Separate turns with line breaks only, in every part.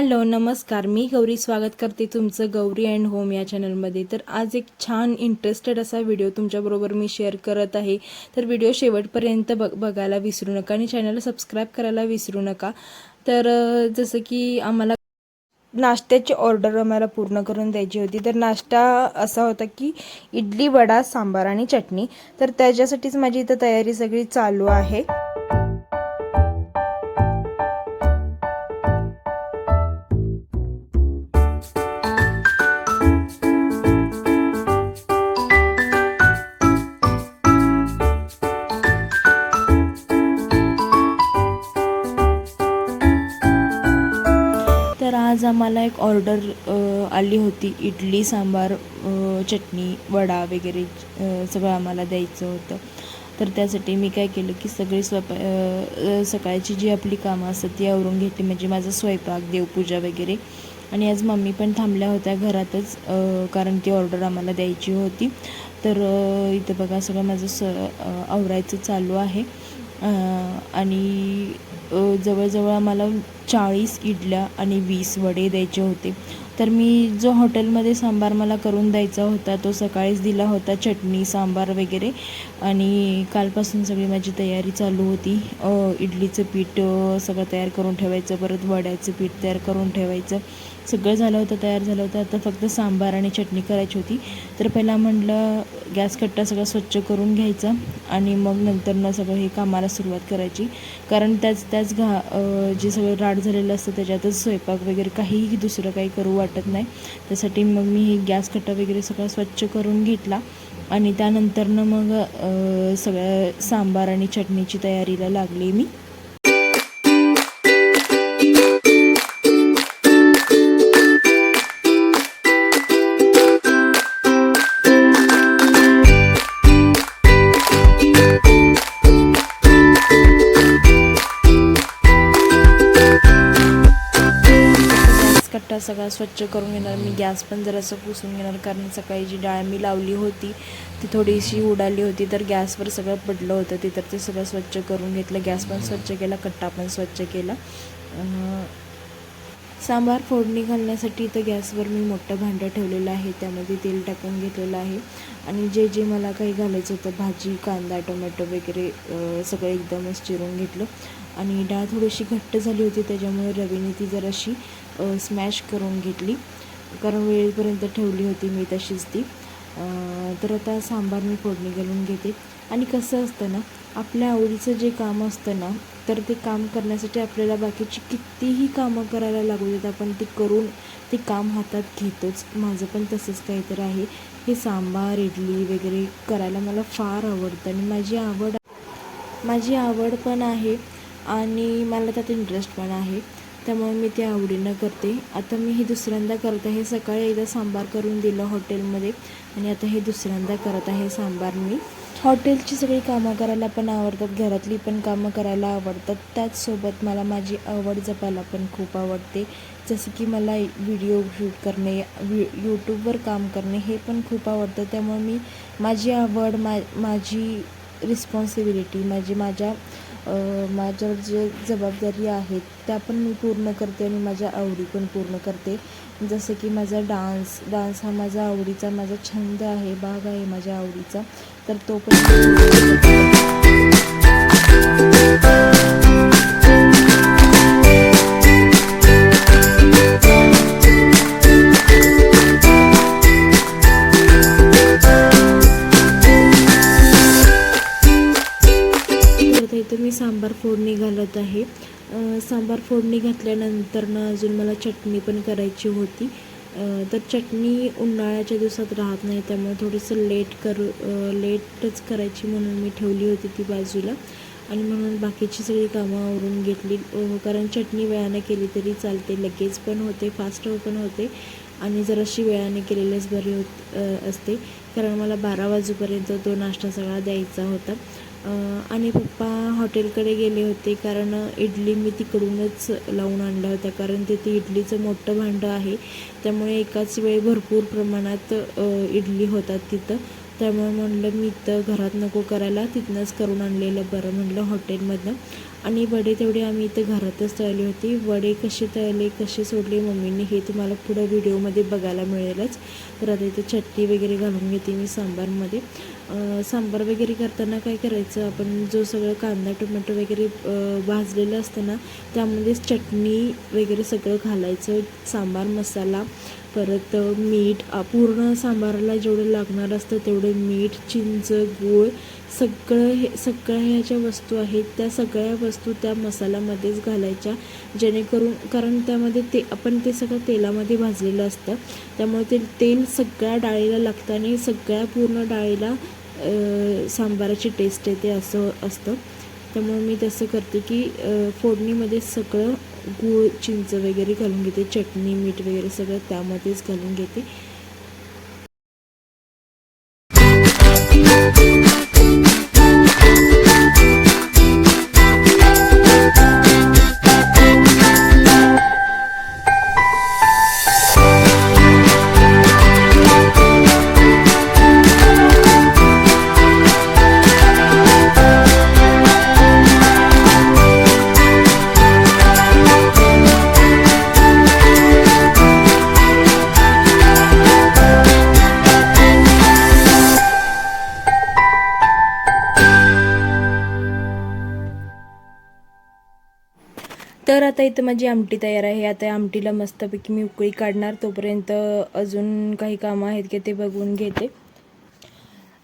Hello नमस्कार, मी गौरी स्वागत करते तुमचं गौरी अँड होम या चॅनलमध्ये। तर आज एक छान इंटरेस्टेड असा व्हिडिओ तुमच्याबरोबर मी शेअर करत आहे। तर व्हिडिओ शेवटपर्यंत बघायला विसरू नका आणि चॅनलला सबस्क्राईब करायला विसरू नका। तर जसं की आम्हाला नाश्त्याची ऑर्डर आम्हाला पूर्ण करून द्यायची होती। तर नाश्ता असा होता की इडली, वडा, सांबार आणि चटणी। तर त्याच्यासाठीच माझी इथं तयारी सगळी चालू आहे। तर आज आम्हाला एक ऑर्डर आली होती, इडली, सांबार, चटणी, वडा वगैरे सगळं आम्हाला द्यायचं होतं। तर त्यासाठी मी काय केलं की सगळी सकाळची जी आपली कामं असतात ती आवरून घेतली, म्हणजे माझा स्वयंपाक, देवपूजा वगैरे। आणि आज मम्मी पण थांबल्या होत्या घरातच, कारण ती ऑर्डर आम्हाला द्यायची होती। तर इथं बघा सगळं माझं आवरायचं चालू आहे। आणि जवळजवळ आम्हाला 40 इडल्या आणि 20 वडे द्यायचे होते। तर मी जो हॉटेलमध्ये सांबार मला करून द्यायचा होता तो सकाळीच दिला होता, चटणी, सांबार वगैरे। आणि कालपासून सगळी माझी तयारी चालू होती। इडलीचं पीठ सगळं तयार करून ठेवायचं, परत वड्याचं पीठ तयार करून ठेवायचं, सगळं झालं होतं, तयार झालं होतं। आता फक्त सांबार आणि चटणी करायची होती। तर पहिला म्हटलं गॅस कट्टा सगळं स्वच्छ करून घ्यायचा आणि मग नंतर सगळं हे कामाला सुरुवात करायची, कारण त्याच जे सगळं राड झालेलं असतं त्याच्यातच स्वयंपाक वगैरे काहीही दुसरं काही करू वाटत नाही। त्यासाठी मग मी गॅस कट्टा वगैरे सगळं स्वच्छ करून घेतला आणि त्यानंतरनं मग सगळ्या सांबार आणि चटणीची तयारीला लागली मी। कट्टा सगळा स्वच्छ करून घेणार मी, गॅस पण जरासं पुसून घेणार, कारण सकाळी जी डाळ मी लावली होती ती थोडीशी उडाली होती, तर गॅसवर सगळं पडलं होतं ते। तर ते सगळं स्वच्छ करून घेतलं, गॅस पण स्वच्छ केला, कट्टा पण स्वच्छ केला। सांबार फोडणी घालण्यासाठी इथं गॅसवर मी मोठं भांडं ठेवलेलं आहे, त्यामध्ये तेल टाकून घेतलेलं आहे। आणि जे मला काही घालायचं होतं, भाजी, कांदा, टोमॅटो वगैरे सगळं एकदमच चिरून घेतलं। आणि डाळ थोडीशी घट्ट झाली होती, त्याच्यामुळे रवीने ती जराशी स्मॅश करून घेतली, कारण वेळेपर्यंत ठेवली होती मी तशीच ती। तर आता सांबार मी फोडणी घालून घेते। आणि कसं असतं ना, आपल्या आवडीचं जे काम असतं ना, तर ते काम करण्यासाठी आपल्याला बाकीची कितीही कामं करायला लागू देत, आपण ते करून ते काम हातात घेतोच। माझं पण तसंच काहीतरी आहे, हे सांबार, इडली वगैरे करायला मला फार आवडतं आणि माझी आवड पण आहे आणि मला त्यात इंटरेस्ट पण आहे, त्यामुळे मी ते आवडीनं करते। आता मी हे दुसऱ्यांदा करत आहे, सकाळी एकदा सांबार करून दिलं हॉटेलमध्ये आणि आता हे दुसऱ्यांदा करत आहे सांबार मी। हॉटेलची सगळी कामं करायला पण आवडतात, घरातली पण कामं करायला आवडतात, त्याचसोबत मला माझी आवड जपायला पण खूप आवडते। जसं की मला व्हिडिओ शूट करणे, यूट्यूबवर काम करणे हे पण खूप आवडतं। त्यामुळे मी माझी आवड, माझी रिस्पॉन्सिबिलिटी, माझ्यावर जे जबाबदारी आहेत त्या पण मी पूर्ण करते आणि माझ्या आवडी पण पूर्ण करते। जसं की माझा डान्स हा माझा आवडीचा, माझा छंद आहे, भाग आहे माझ्या आवडीचा, तर तो पण इथं मी सांबार फोडणी घालत आहे। सांबार फोडणी घातल्यानंतर अजून मला चटणी पण करायची होती। तर चटणी उन्हाळ्याच्या दिवसात राहत नाही, त्यामुळे थोडंसं लेटच करायची म्हणून मी ठेवली होती ती बाजूला। आणि म्हणून बाकीची सगळी कामं आवरून घेतली, कारण चटणी वेळाने केली तरी चालते, लगेच पण होते, फास्ट पण होते आणि जराशी वेळाने केलेलेच बरे असते, कारण मला 12 वाजेपर्यंत तो नाश्ता सगळा द्यायचा होता। आणि पप्पा हॉटेलकडे गेले होते, कारण इडली मी तिकडूनच लावून आणल्या होत्या, कारण तिथे इडलीचं मोठं भांडं आहे, त्यामुळे एकाच वेळी भरपूर प्रमाणात इडली होतात तिथं। त्यामुळे म्हणलं मी इथं घरात नको करायला, तिथनंच करून आणलेलं बरं म्हणलं हॉटेलमधनं। आणि वडे तेवढे आम्ही इथे घरातच तळली होती. वडे कसे तळले, कसे सोडले मम्मीने हे तुम्हाला पुढं व्हिडिओमध्ये बघायला मिळेलच. तर आता इथे चटणी वगैरे घालून घेते मी सांबारमध्ये. सांबार वगैरे करताना काय करायचं, आपण जो सगळं कांदा टोमॅटो वगैरे भाजलेलं असतं ना, त्यामध्येच चटणी वगैरे सगळं घालायचं, सांबार मसाला, परत मीठ, पूर्ण सांबाराला जेवढं लागणार असतं तेवढं मीठ, चिंच, गूळ, सगळ्या ह्या ज्या वस्तू आहेत त्या सगळ्या वस्तू त्या मसाल्यामध्येच घालायच्या, जेणेकरून कारण त्यामध्ये आपण ते सगळं तेलामध्ये भाजलेलं असतं, त्यामुळे ते तेल सगळ्या डाळीला लागतं आणि सगळ्या पूर्ण डाळीला सांबाराची टेस्ट येते असं असतं. त्यामुळे मी तसं करते की फोडणीमध्ये सगळं गूळ, चिंच वगैरे घालून घेते, चटणी, मीठ वगैरे सगळं त्यामध्येच घालून घेते. तर आता इथं माझी आमटी तयार आहे. आता आमटीला मस्तपैकी मी उकळी काढणार, तोपर्यंत अजून काही कामं आहेत की ते बघून घेते.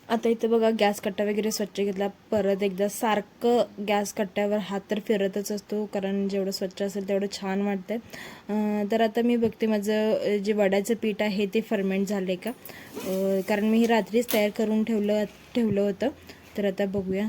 आता इथं बघा गॅस कट्टा वगैरे स्वच्छ घेतला. परत एकदा सारखं गॅस कट्ट्यावर हात तर फिरतच असतो, कारण जेवढं स्वच्छ असेल तेवढं छान वाटतं. तर आता मी बघते माझं जे वड्याचं पीठ आहे ते फर्मेंट झालं का, कारण मी हे रात्रीच तयार करून ठेवलं होतं. तर आता बघूया,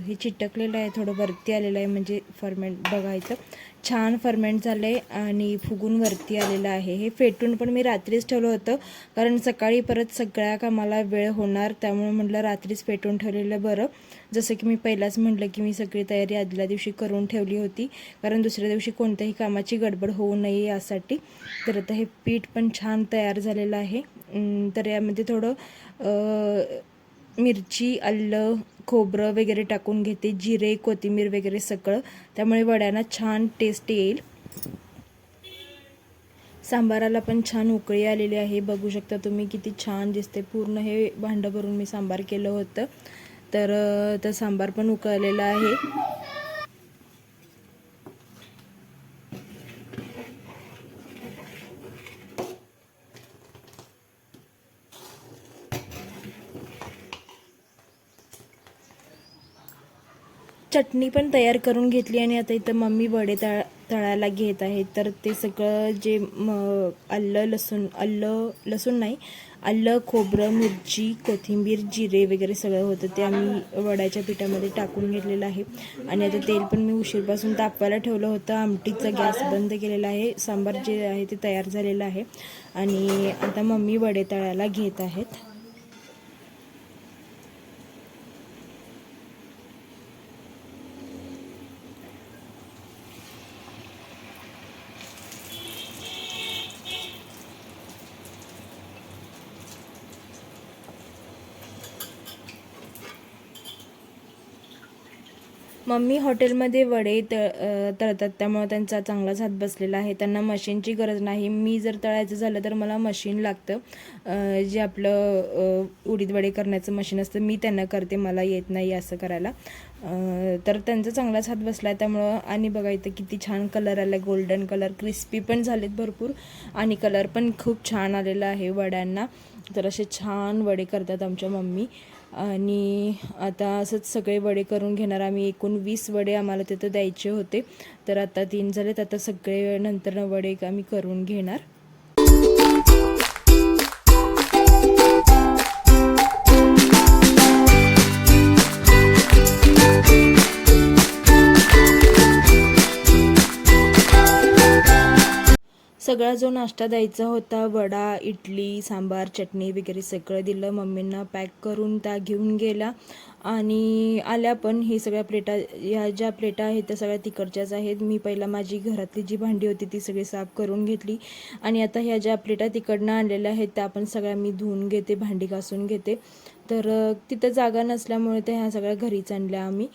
हे चिटकलेलं आहे, थोडं वरती आलेलं आहे, म्हणजे फर्मेंट बघायचं छान फर्मेंट झालं आहे आणि फुगून वरती आलेलं आहे. हे फेटून पण मी रात्रीच ठेवलं होतं, कारण सकाळी परत सगळ्या कामाला वेळ होणार, त्यामुळे म्हटलं रात्रीच फेटून ठेवलेलं बरं. जसं की मी पहिलाच म्हटलं की मी सगळी तयारी आदल्या दिवशी करून ठेवली होती, कारण दुसऱ्या दिवशी कोणत्याही कामाची गडबड होऊ नये यासाठी. तर आता हे पीठ पण छान तयार झालेलं आहे. तर यामध्ये थोडं मिरची, आलं, खोबरं वगैरे टाकून घेते, जिरे, कोथिंबीर वगैरे सगळं, त्यामुळे वड्यांना छान टेस्ट येईल. सांबाराला पण छान उकळी आलेली आहे, बघू शकता तुम्ही किती छान दिसते. पूर्ण हे भांडं भरून मी सांबार केलं होतं. तर सांबार पण उकळलेलं आहे. चटणी पण तयार करून घेतली आणि आता इथं मम्मी वडे तळायला घेत आहेत. तर ते सगळं जे आलं, खोबरं, मिरची, कोथिंबीर, जिरे वगैरे सगळं होतं ते आम्ही वड्याच्या पिठामध्ये टाकून घेतलेलं आहे. आणि आता तेल पण मी उशीरपासून तापवायला ठेवलं होतं. आमटीचा गॅस बंद केलेला आहे. सांबार जे आहे ते तयार झालेलं आहे आणि आता मम्मी वडे तळायला घेत आहेत. मम्मी हॉटेलमध्ये वडे तळतात, त्यामुळे त्यांचा चांगलाच हात बसलेला आहे. त्यांना मशीनची गरज नाही. मी जर तळायचं झालं तर मला मशीन लागतं, जे आपलं उडीद वडे करण्याचं मशीन असतं, मी त्यांना करते, मला येत नाही असं करायला. तर त्यांचा चांगलाच हात बसला आहे त्यामुळं. आणि बघा इथं किती छान कलर आला, गोल्डन कलर, क्रिस्पी पण झालेत भरपूर आणि कलर पण खूप छान आलेला आहे वड्यांना. तर असे छान वडे करतात आमच्या मम्मी. आणि आता असंच सगळे वडे करून घेणार आम्ही. एकूण 20 वडे आम्हाला तिथं द्यायचे होते, तर आता 3 झालेत. आता सगळे नंतर वडे आम्ही करून घेणार. सगळा जो नाश्ता द्यायचा होता, वडा, इडली, सांबार, चटणी वगैरे सगळं दिलं. मम्मींना पॅक करून त्या घेऊन गेला आणि आल्या पण. हे सगळ्या प्लेटा, ह्या ज्या प्लेटा आहेत त्या सगळ्या तिकडच्याच आहेत. मी पहिला माझी घरातली जी भांडी होती ती सगळी साफ करून घेतली आणि आता ह्या ज्या प्लेटा तिकडनं आणलेल्या आहेत त्या पण सगळ्या मी धुवून घेते, भांडी घासून घेते. तर तिथं जागा नसल्यामुळे त्या ह्या सगळ्या घरीच आणल्या आम्ही,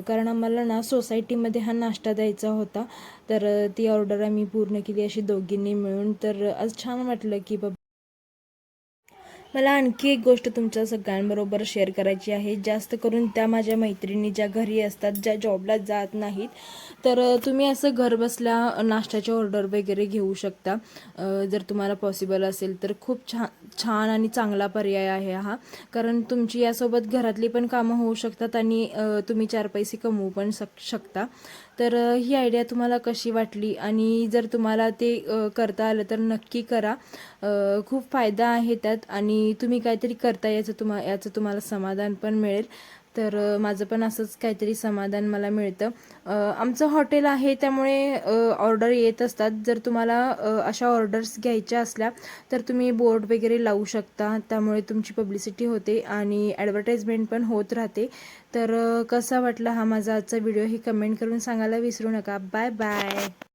कारण आम्हाला ना सोसायटीमध्ये हा नाश्ता द्यायचा होता. तर ती ऑर्डर आम्ही पूर्ण केली अशी दोघींनी मिळून. तर आज छान वाटलं की बाबा. मला आणखी एक गोष्ट तुमच्या सगळ्यांबरोबर शेअर करायची आहे. जास्त करून त्या माझ्या मैत्रिणी ज्या घरी असतात, ज्या जॉबला जात नाहीत, तर तुम्ही असं घरबसल्या नाश्त्याचे ऑर्डर वगैरे घेऊ शकता. जर तुम्हाला पॉसिबल असेल तर खूप छान छान आणि चांगला पर्याय आहे हा. कारण तुमची यासोबत घरातली पण कामं होऊ शकतात आणि तुम्ही 4 पैसे कमवू पण शकता. तर ही आयडिया तुम्हाला कशी वाटली आणि जर तुम्हाला ते करता आलं तर नक्की करा. खूप फायदा आहे त्यात आणि तुम्ही काहीतरी करता याचं तुम्हाला समाधान पण मिळेल. तर माझं पण असंच काहीतरी समाधान मला मिळतं. आमचं हॉटेल आहे त्यामुळे ऑर्डर येत असतात. जर तुम्हाला अशा ऑर्डर्स घ्यायच्या असल्या तर तुम्ही बोर्ड वगैरे लावू शकता. त्यामुळे तुमची पब्लिसिटी होते आणि ॲडव्हर्टाइजमेंट पण होत राहते. तर कसा वाटला हा माझा आजचा व्हिडिओ हे कमेंट करून सांगायला विसरू नका. Bye bye.